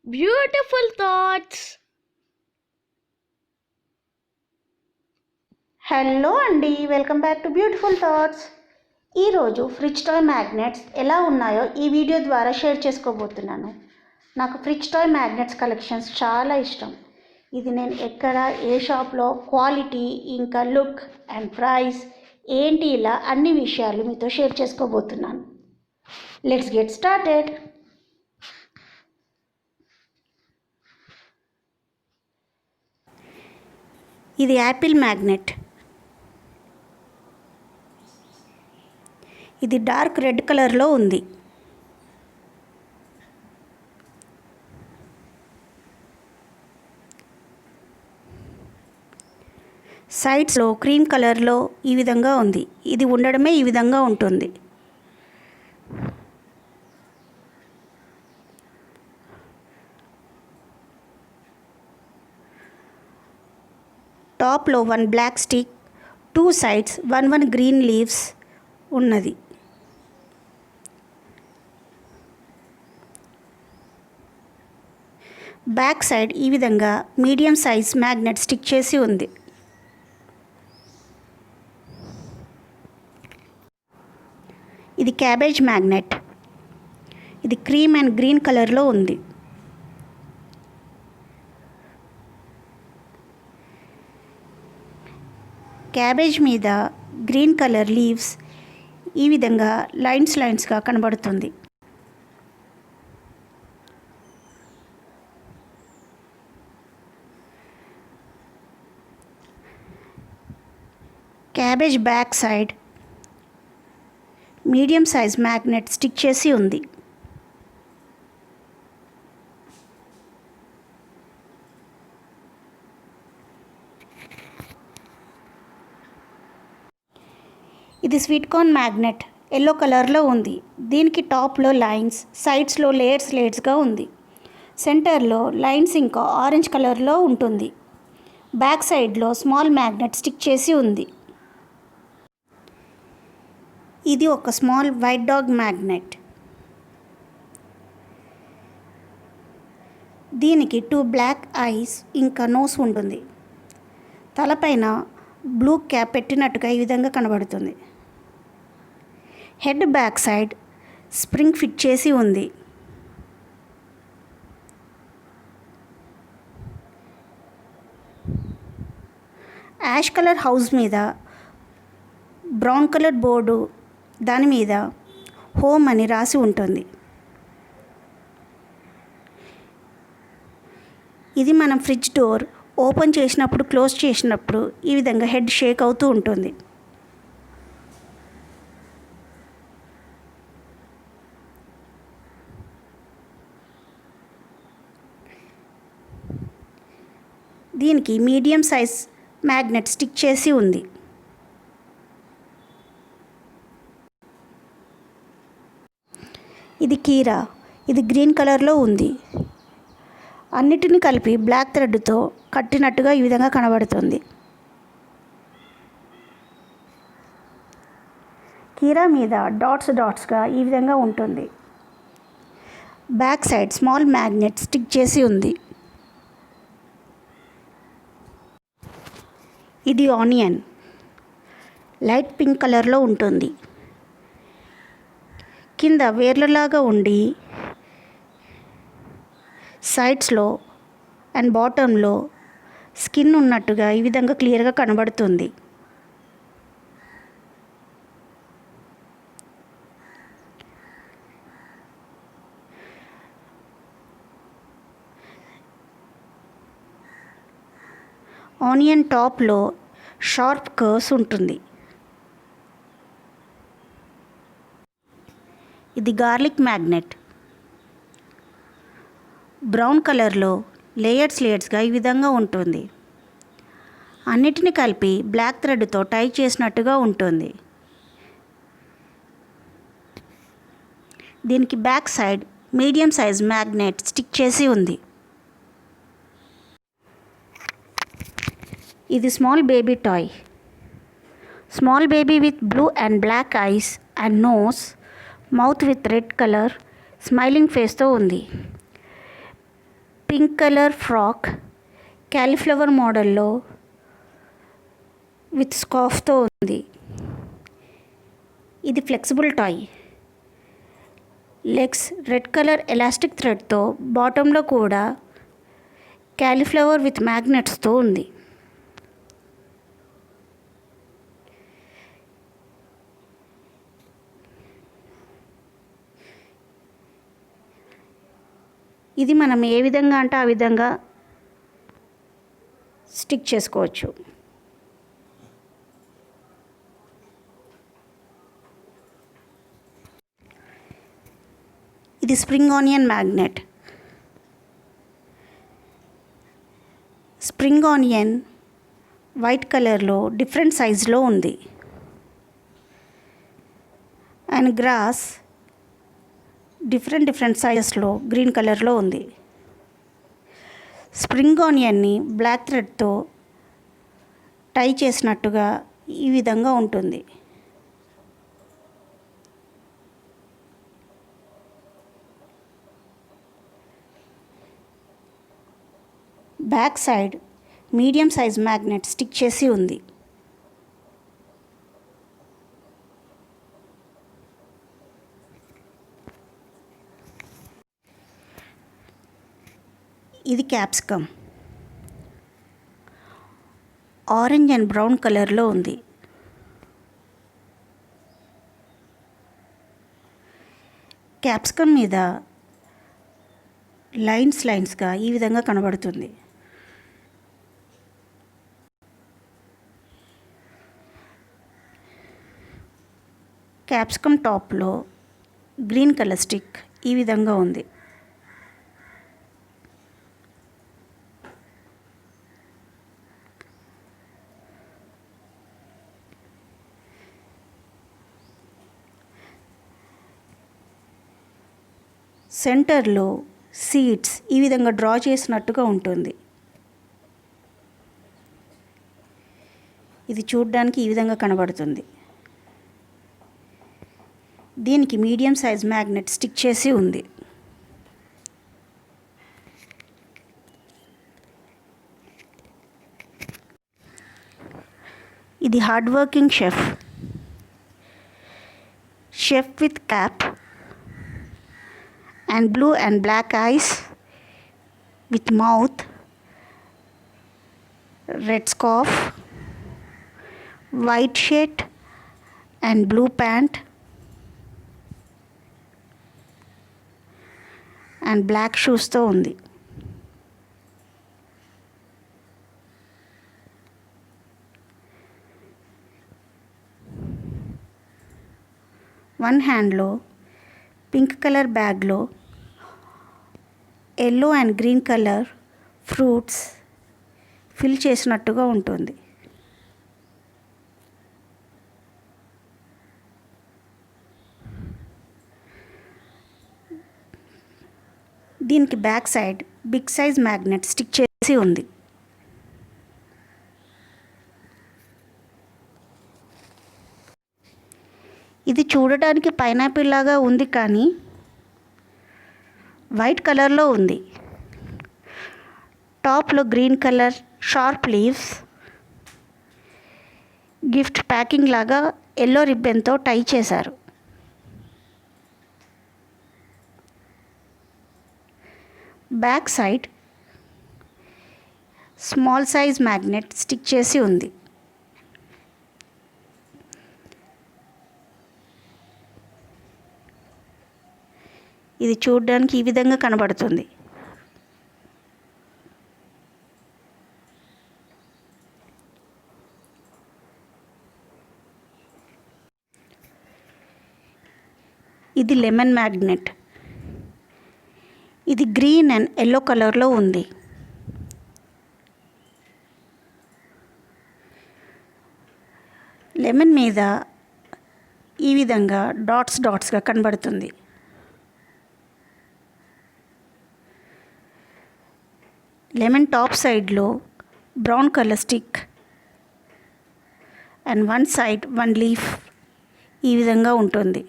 Beautiful thoughts. Hello అండి, welcome back to beautiful thoughts. ఈరోజు fridge toy magnets ఎలా ఉన్నాయో ఈ వీడియో ద్వారా షేర్ చేసుకోబోతున్నాను. నాకు ఫ్రిడ్జ్ టాయ్ మ్యాగ్నెట్స్ కలెక్షన్స్ చాలా ఇష్టం. ఇది నేను ఎక్కడ ఏ షాప్లో క్వాలిటీ ఇంకా లుక్ అండ్ ప్రైస్ ఏంటి ఇలా అన్ని విషయాలు మీతో షేర్ చేసుకోబోతున్నాను. Let's get started. ఇది యాపిల్ మ్యాగ్నెట్. ఇది డార్క్ రెడ్ కలర్లో ఉంది. సైడ్స్లో క్రీమ్ కలర్లో ఈ విధంగా ఉంది. ఇది ఉండడమే ఈ విధంగా ఉంటుంది. టాప్లో 1 black stick, 2 sides 1 green leaves ఉన్నది. బ్యాక్ సైడ్ ఈ విధంగా మీడియం సైజ్ మ్యాగ్నెట్ స్టిక్ చేసి ఉంది. ఇది క్యాబేజ్ మ్యాగ్నెట్. ఇది క్రీమ్ అండ్ గ్రీన్ కలర్లో ఉంది. క్యాబేజ్ మీద గ్రీన్ కలర్ లీవ్స్ ఈ విధంగా లైన్స్గా కనబడుతుంది. Cabbage back side medium size magnet stick చేసి ఉంది. ఇది స్వీట్ కార్న్ మ్యాగ్నెట్ ఎల్లో కలర్లో ఉంది. దీనికి టాప్లో లైన్స్, సైడ్స్లో లేయర్స్గా ఉంది. సెంటర్లో లైన్స్ ఇంకా ఆరెంజ్ కలర్లో ఉంటుంది. బ్యాక్ సైడ్లో స్మాల్ మ్యాగ్నెట్ స్టిక్ చేసి ఉంది. ఇది ఒక స్మాల్ వైట్ డాగ్ మ్యాగ్నెట్. దీనికి 2 బ్లాక్ ఐస్ ఇంకా నోస్ ఉంటుంది. తలపైన బ్లూ క్యాప్ పెట్టినట్టుగా ఈ విధంగా కనబడుతుంది. Head back side spring fit చేసి ఉంది. యాష్ కలర్ హౌస్ మీద బ్రౌన్ కలర్ బోర్డు, దాని మీద హోమ్ అని రాసి ఉంటుంది. ఇది మనం ఫ్రిడ్జ్ డోర్ ఓపెన్ చేసినప్పుడు, క్లోజ్ చేసినప్పుడు ఈ విధంగా హెడ్ షేక్ అవుతూ ఉంటుంది. దీనికి మీడియం సైజ్ మ్యాగ్నెట్ స్టిక్ చేసి ఉంది. ఇది కీరా. ఇది గ్రీన్ కలర్లో ఉంది. అన్నిటిని కలిపి బ్లాక్ థ్రెడ్తో కట్టినట్టుగా ఈ విధంగా కనబడుతుంది. కీరా మీద డాట్స్గా ఈ విధంగా ఉంటుంది. Back side small magnet stick చేసి ఉంది. ఇది ఆనియన్. లైట్ పింక్ కలర్లో ఉంటుంది. కింద వేర్లలాగా ఉండి సైడ్స్లో అండ్ బాటంలో స్కిన్ ఉన్నట్టుగా ఈ విధంగా క్లియర్గా కనబడుతుంది. ఆనియన్ టాప్లో షార్ప్ కర్వ్స్ ఉంటుంది. ఇది గార్లిక్ మ్యాగ్నెట్. బ్రౌన్ కలర్లో లేయర్స్గా ఈ విధంగా ఉంటుంది. అన్నిటిని కలిపి బ్లాక్ థ్రెడ్తో టై చేసినట్టుగా ఉంటుంది. దీనికి back side medium size magnet stick చేసి ఉంది. ఇది small baby toy. Small baby with blue and black eyes and nose, mouth with red colour, smiling ఫేస్తో ఉంది. పింక్ కలర్ ఫ్రాక్ క్యాలీఫ్లవర్ మోడల్లో విత్ స్కార్ఫ్తో ఉంది. ఇది flexible toy. Legs red colour elastic థ్రెడ్తో, బాటంలో కూడా క్యాలీఫ్లవర్ విత్ మ్యాగ్నెట్స్తో ఉంది. ఇది మనం ఏ విధంగా అంటే ఆ విధంగా స్టిక్ చేసుకోవచ్చు. ఇది spring onion magnet. Spring onion white కలర్లో డిఫరెంట్ సైజులో ఉంది. అండ్ గ్రాస్ డిఫరెంట్ సైజెస్లో గ్రీన్ కలర్లో ఉంది. స్ప్రింగ్ ఆనియన్ని బ్లాక్ థ్రెడ్తో టై చేసినట్టుగా ఈ విధంగా ఉంటుంది. Back side medium size magnet stick చేసి ఉంది. ఇది క్యాప్సికమ్. ఆరెంజ్ అండ్ బ్రౌన్ కలర్లో ఉంది. క్యాప్సికమ్ మీద లైన్స్గా ఈ విధంగా కనబడుతుంది. క్యాప్సికమ్ టాప్లో గ్రీన్ కలర్ స్టిక్ ఈ విధంగా ఉంది. సెంటర్లో సీడ్స్ ఈ విధంగా డ్రా చేసినట్టుగా ఉంటుంది. ఇది చూడడానికి ఈ విధంగా కనబడుతుంది. దీనికి మీడియం సైజ్ మ్యాగ్నెట్ స్టిక్ చేసి ఉంది. ఇది hard working chef with cap and blue and black eyes with mouth, red scarf, white shirt and blue pant and black shoes తో ఉంది. వన్ హ్యాండ్లో పింక్ కలర్ బ్యాగ్లో yellow and green colour fruits fill చేసినట్టుగా ఉంటుంది. దీనికి back side big size magnet stick చేసి ఉంది. ఇది చూడడానికి పైనాపిల్ లాగా ఉంది, కానీ వైట్ కలర్లో ఉంది. టాప్లో green colour sharp leaves, gift packing లాగా ఎల్లో రిబ్బన్తో టై చేశారు. Back side small size magnet stick చేసి ఉంది. ఇది చూడడానికి ఈ విధంగా కనబడుతుంది. ఇది లెమన్ మ్యాగ్నెట్. ఇది గ్రీన్ అండ్ ఎల్లో కలర్లో ఉంది. లెమన్ మీద ఈ విధంగా డాట్స్గా కనబడుతుంది. లెమన్ టాప్ సైడ్లో brown colour stick and one side one leaf ఈ విధంగా ఉంటుంది.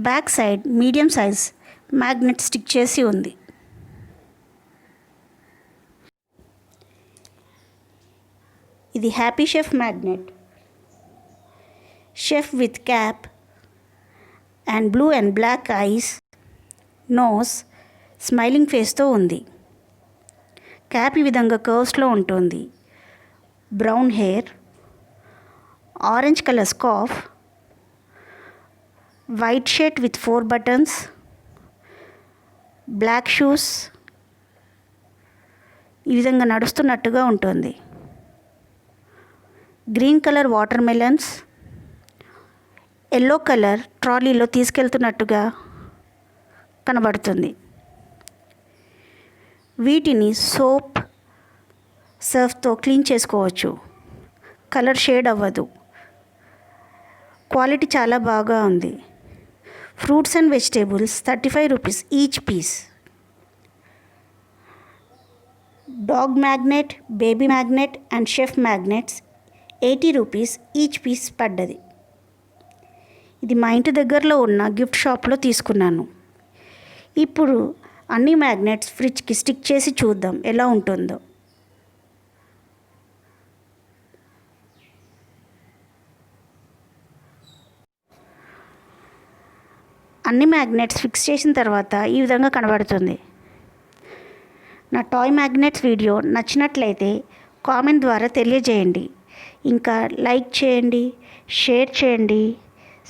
Back side medium size magnet stick చేసి ఉంది. ఇది happy chef magnet. Chef with cap and blue and black eyes, nose, smiling ఫేస్తో ఉంది. క్యాప్ ఈ విధంగా కర్వ్స్లో ఉంటుంది. Brown hair, orange colour scarf, white shirt with 4 buttons, black shoes. ఈ విధంగా నడుస్తున్నట్టుగా ఉంటుంది. Green colour water melons, yellow colour ట్రాలీలో తీసుకెళ్తున్నట్టుగా కనబడుతుంది. వీటిని సోప్, సర్ఫ్తో క్లీన్ చేసుకోవచ్చు. కలర్ షేడ్ అవ్వదు. క్వాలిటీ చాలా బాగా ఉంది. Fruits and vegetables 35 rupees each piece. Dog magnet, baby magnet and chef magnets 80 rupees each piece పడ్డది. ఇది మా ఇంటి దగ్గరలో ఉన్న గిఫ్ట్ షాప్లో తీసుకున్నాను. ఇప్పుడు అన్ని మ్యాగ్నెట్స్ ఫ్రిడ్జ్కి స్టిక్ చేసి చూద్దాం ఎలా ఉంటుందో. అన్ని మ్యాగ్నెట్స్ ఫిక్స్ చేసిన తర్వాత ఈ విధంగా కనబడుతుంది. నా టాయ్ మ్యాగ్నెట్స్ వీడియో నచ్చినట్లయితే కామెంట్ ద్వారా తెలియజేయండి. ఇంకా లైక్ చేయండి, షేర్ చేయండి,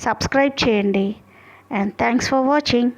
సబ్స్క్రైబ్ చేయండి. And thanks for watching.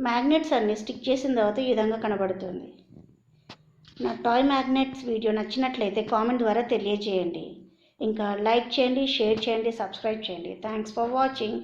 Magnets అన్నీ స్టిక్ చేసిన తర్వాత ఈ విధంగా కనబడుతుంది. నా టాయ్ మ్యాగ్నెట్స్ వీడియో నచ్చినట్లయితే కామెంట్ ద్వారా తెలియజేయండి. ఇంకా లైక్ చేయండి, షేర్ చేయండి, సబ్స్క్రైబ్ చేయండి. Thanks for watching.